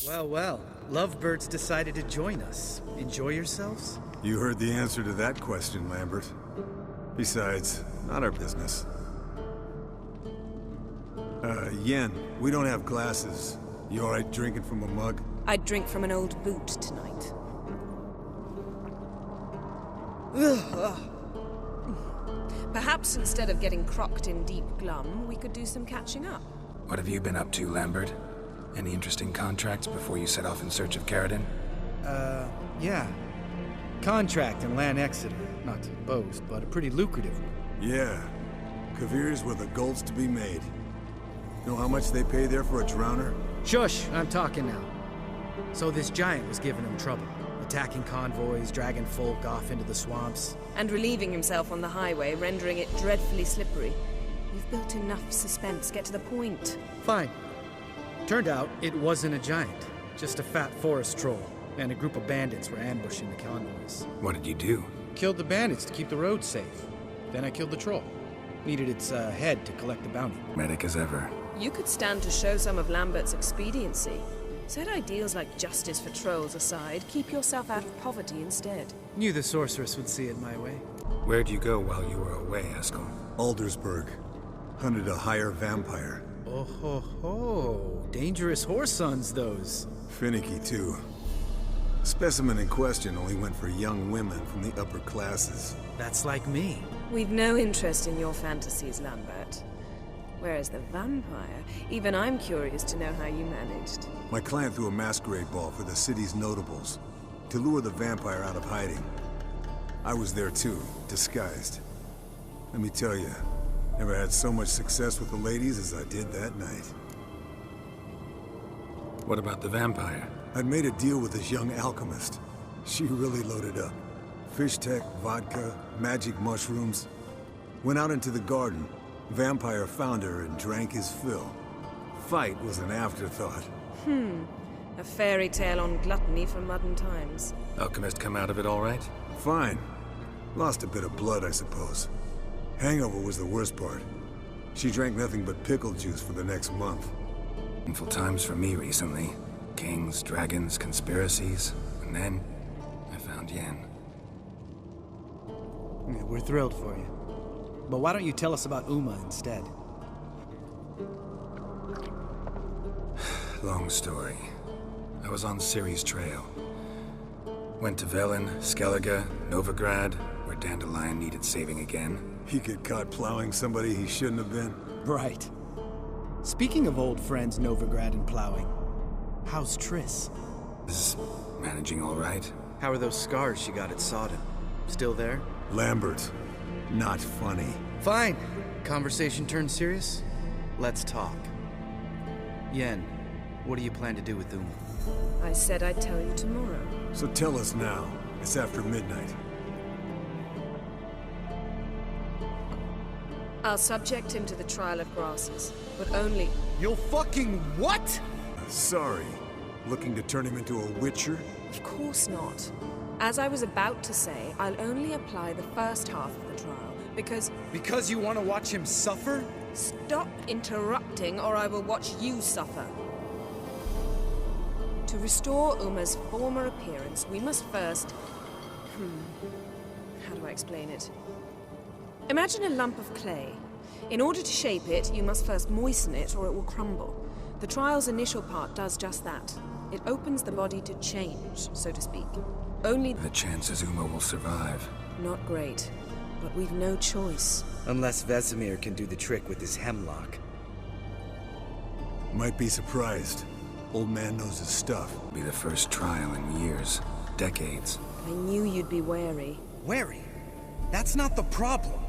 Well, well. Lovebirds decided to join us. Enjoy yourselves? You heard the answer to that question, Lambert. Besides, not our business. Yen, we don't have glasses. You alright drinking from a mug? I'd drink from an old boot tonight. Perhaps instead of getting crocked in deep glum, we could do some catching up. What have you been up to, Lambert? Any interesting contracts before you set off in search of Karadin? Yeah. Contract in Lan Exeter. Not to boast, but a pretty lucrative one. Yeah. Kavir's where the gold's to be made. Know how much they pay there for a drowner? Shush, I'm talking now. So this giant was giving him trouble. Attacking convoys, dragging folk off into the swamps. And relieving himself on the highway, rendering it dreadfully slippery. You've built enough suspense. Get to the point. Fine. Turned out it wasn't a giant. Just a fat forest troll. And a group of bandits were ambushing the convoys. What did you do? Killed the bandits to keep the roads safe. Then I killed the troll. Needed its head to collect the bounty. Medic as ever. You could stand to show some of Lambert's expediency. Set ideals like justice for trolls aside, keep yourself out of poverty instead. Knew the sorceress would see it my way. Where'd you go while you were away, Eskel? Aldersburg. Hunted a higher vampire. Oh ho ho. Dangerous horse sons, those. Finicky, too. Specimen in question only went for young women from the upper classes. That's like me. We've no interest in your fantasies, Lambert. Whereas the vampire, even I'm curious to know how you managed. My clan threw a masquerade ball for the city's notables, to lure the vampire out of hiding. I was there too, disguised. Let me tell you, never had so much success with the ladies as I did that night. What about the vampire? I'd made a deal with this young alchemist. She really loaded up. Fish tech, vodka, magic mushrooms. Went out into the garden. Vampire found her and drank his fill. Fight was an afterthought. A fairy tale on gluttony for modern times. Alchemist come out of it all right? Fine. Lost a bit of blood, I suppose. Hangover was the worst part. She drank nothing but pickle juice for the next month. Painful times for me recently. Kings, dragons, conspiracies. And then, I found Yen. Yeah, we're thrilled for you. But why don't you tell us about Uma instead? Long story. I was on Ciri's trail. Went to Velen, Skellige, Novigrad, where Dandelion needed saving again. He get caught plowing somebody he shouldn't have been. Right. Speaking of old friends Novigrad and plowing, how's Triss? Is managing all right? How are those scars she got at Sodom? Still there? Lambert. Not funny. Fine. Conversation turned serious? Let's talk. Yen, what do you plan to do with Uma? I said I'd tell you tomorrow. So tell us now. It's after midnight. I'll subject him to the trial of grasses, but only... You'll fucking what? Sorry. Looking to turn him into a witcher? Of course not. As I was about to say, I'll only apply the first half of the trial, because... Because you want to watch him suffer? Stop interrupting, or I will watch you suffer. To restore Uma's former appearance, we must first... How do I explain it? Imagine a lump of clay. In order to shape it, you must first moisten it, or it will crumble. The trial's initial part does just that. It opens the body to change, so to speak. Only... The chances Uma will survive. Not great. But we've no choice. Unless Vesemir can do the trick with his hemlock. Might be surprised. Old man knows his stuff. Be the first trial in years. Decades. I knew you'd be wary. Wary? That's not the problem.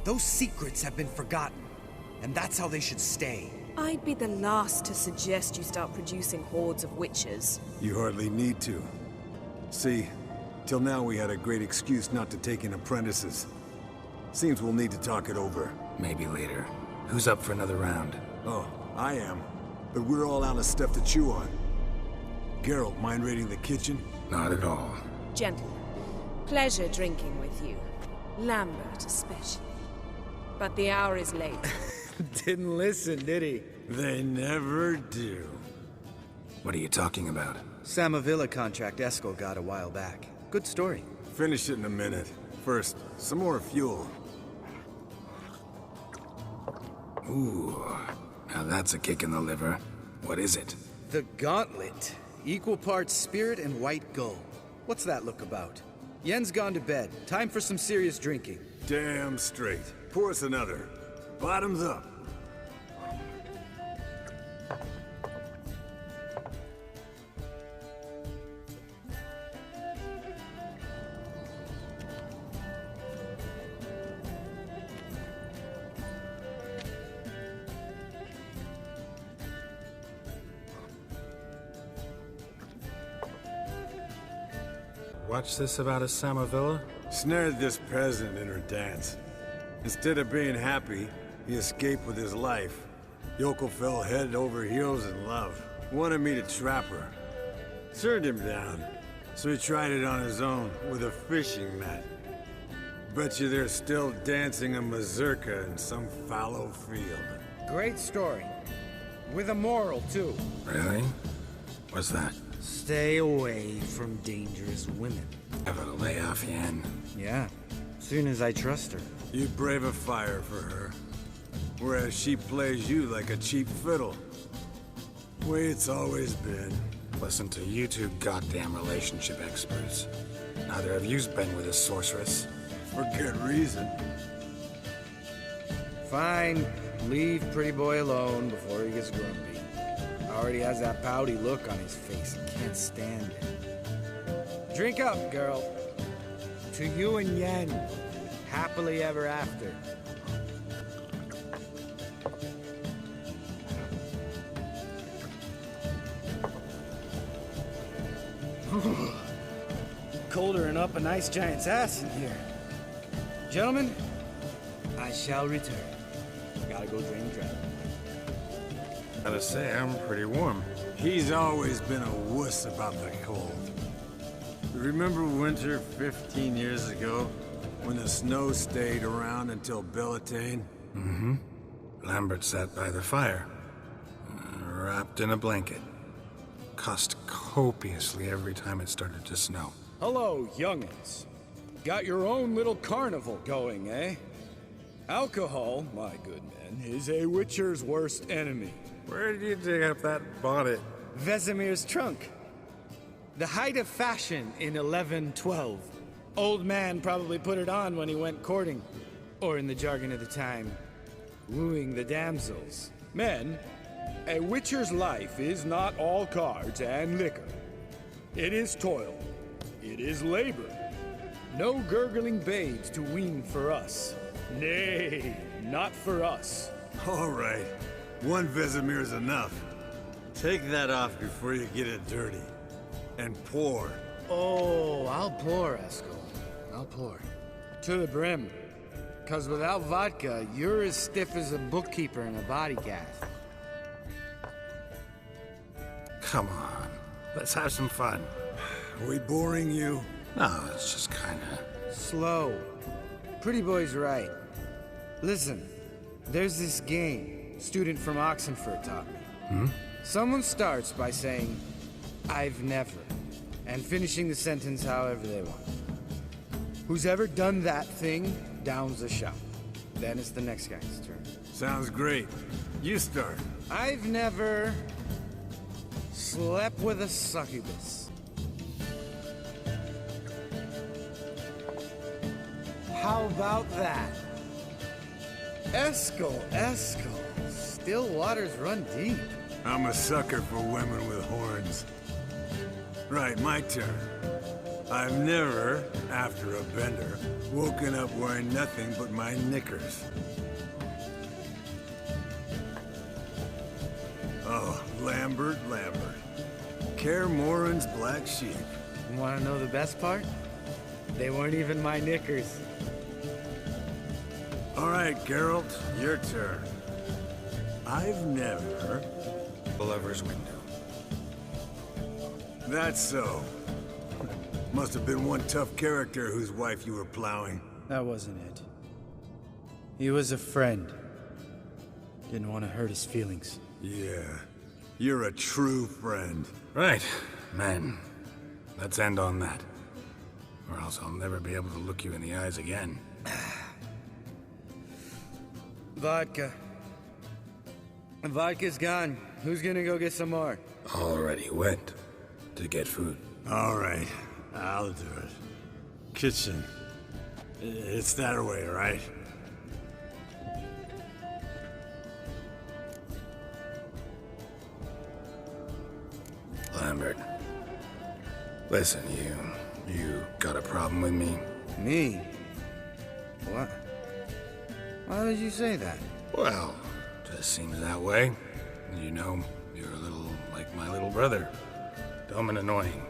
Those secrets have been forgotten. And that's how they should stay. I'd be the last to suggest you start producing hordes of witches. You hardly need to. See, till now we had a great excuse not to take in apprentices. Seems we'll need to talk it over. Maybe later. Who's up for another round? Oh, I am. But we're all out of stuff to chew on. Geralt, mind raiding the kitchen? Not at all. Gentlemen, pleasure drinking with you. Lambert especially. But the hour is late. Didn't listen, did he? They never do. What are you talking about? Samavilla contract Eskel got a while back. Good story. Finish it in a minute. First, some more fuel. Ooh, now that's a kick in the liver. What is it? The Gauntlet. Equal parts spirit and white gull. What's that look about? Yen's gone to bed. Time for some serious drinking. Damn straight. Pour us another. Bottoms up. Watch this about a Samavilla? Snared this peasant in her dance. Instead of being happy, he escaped with his life. Yokel fell head over heels in love. Wanted me to trap her. Turned him down. So he tried it on his own with a fishing net. Bet you they're still dancing a mazurka in some fallow field. Great story. With a moral, too. Really? What's that? Stay away from dangerous women. Have a lay off, Yen. Yeah, soon as I trust her. You brave a fire for her. Whereas she plays you like a cheap fiddle. Way it's always been. Listen to you two goddamn relationship experts. Neither of you's been with a sorceress. For good reason. Fine. Leave pretty boy alone before he gets grumpy. Already has that pouty look on his face. I can't stand it. Drink up, girl. To you and Yen. Happily ever after. Colder and up a nice giant's ass in here. Gentlemen, I shall return. Gotta go drain the dragon. Gotta say, I'm pretty warm. He's always been a wuss about the cold. Remember winter 15 years ago? When the snow stayed around until Bellatane? Mm-hmm. Lambert sat by the fire, wrapped in a blanket. Cussed copiously every time it started to snow. Hello, young'uns. Got your own little carnival going, eh? Alcohol, my good men, is a witcher's worst enemy. Where did you dig up that bonnet? Vesemir's trunk. The height of fashion in 1112. Old man probably put it on when he went courting. Or in the jargon of the time, wooing the damsels. Men, a witcher's life is not all cards and liquor. It is toil. It is labor. No gurgling babes to wean for us. Nay, not for us. All right. One Vesemir's enough. Take that off before you get it dirty. And pour. Oh, I'll pour, Eskel. I'll pour. To the brim. 'Cause without vodka, you're as stiff as a bookkeeper in a body cast. Come on, let's have some fun. Are we boring you? No, it's just kinda... Slow. Pretty boy's right. Listen, there's this game student from Oxenford taught me. Someone starts by saying, I've never, and finishing the sentence however they want. Who's ever done that thing downs a shot. Then it's the next guy's turn. Sounds great. You start. I've never slept with a succubus. How about that? Eskel. Still waters run deep. I'm a sucker for women with horns. Right, my turn. I've never, after a bender, woken up wearing nothing but my knickers. Oh, Lambert. Kaer Morhen's black sheep. You want to know the best part? They weren't even my knickers. All right, Geralt, your turn. I've never... The lover's window. That's so. Must have been one tough character whose wife you were plowing. That wasn't it. He was a friend. Didn't want to hurt his feelings. Yeah. You're a true friend. Right, man. Let's end on that. Or else I'll never be able to look you in the eyes again. Vodka. Vodka's gone. Who's gonna go get some more? Already went to get food. All right, I'll do it. Kitchen. It's that way, right? Lambert. Listen, you got a problem with me? Me? What? Why would you say that? Well, just seems that way. You know, you're a little like my little brother. Dumb and annoying,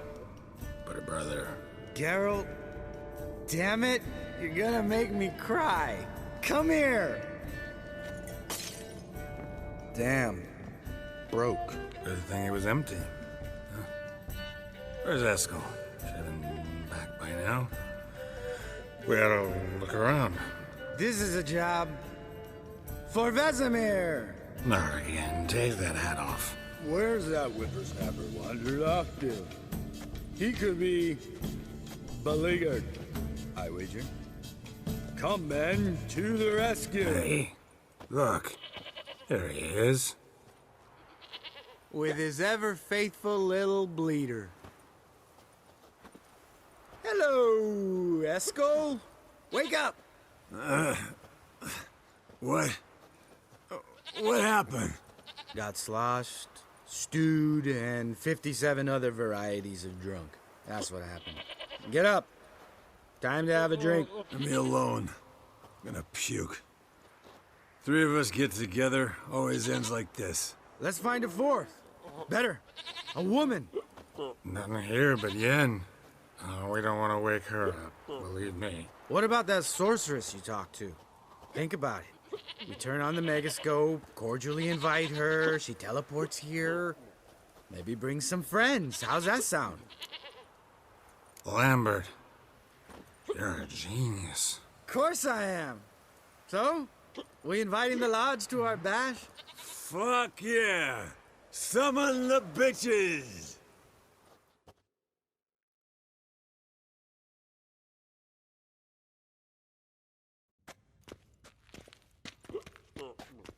but a brother. Geralt, damn it, you're gonna make me cry. Come here. Damn, broke. Good thing it was empty. Huh? Where's Eskel? Should have been back by now. We ought to look around. This is a job for Vesemir. Not again. Take that hat off. Where's that whippersnapper wandered off to? He could be beleaguered, I wager. Come, men, to the rescue. Hey, look. There he is. With his ever-faithful little bleeder. Hello, Eskel. Wake up! What? What happened? Got sloshed, stewed, and 57 other varieties of drunk. That's what happened. Get up. Time to have a drink. Leave me alone. I'm gonna puke. Three of us get together, always ends like this. Let's find a fourth. Better. A woman. Nothing here but Yen. We don't want to wake her up, believe me. What about that sorceress you talked to? Think about it. We turn on the megascope, cordially invite her, she teleports here. Maybe bring some friends. How's that sound? Lambert, you're a genius. Of course I am. So, we inviting the lodge to our bash? Fuck yeah! Summon the bitches!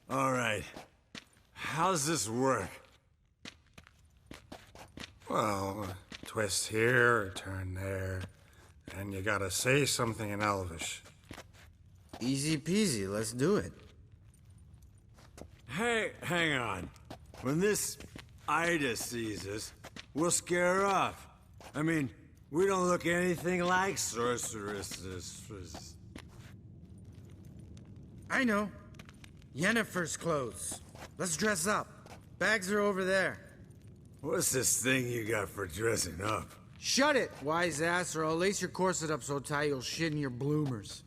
All right. How's this work? Well, twist here, turn there, and you gotta say something in Elvish. Easy peasy, let's do it. Hey, hang on. When this Ida sees us, we'll scare her off. I mean, we don't look anything like sorceresses. I know. Yennefer's clothes. Let's dress up. Bags are over there. What's this thing you got for dressing up? Shut it, wise ass, or I'll lace your corset up so tight you'll shit in your bloomers.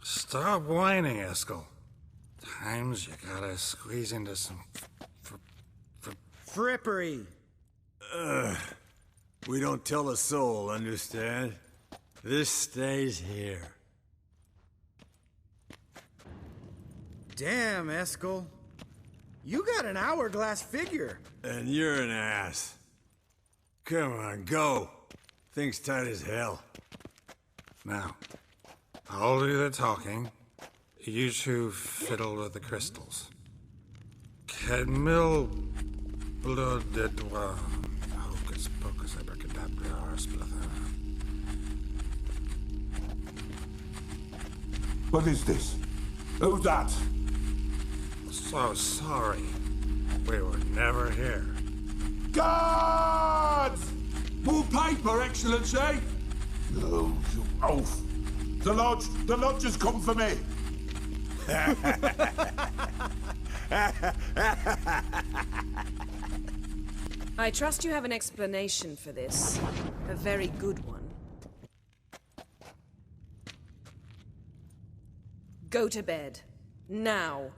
Stop whining, Eskel. Times you gotta squeeze into some Frippery. We don't tell a soul, understand? This stays here. Damn, Eskel. You got an hourglass figure. And you're an ass. Come on, go. Thing's tight as hell. Now, I'll do the talking. You two fiddle with the crystals. Kedmil blood de doigt. Hocus pocus abracadabra splather. What is this? Who's that? So sorry. We were never here. Guards! More paper, Excellency! No, you oaf. The lodge has come for me. I trust you have an explanation for this. A very good one. Go to bed. Now.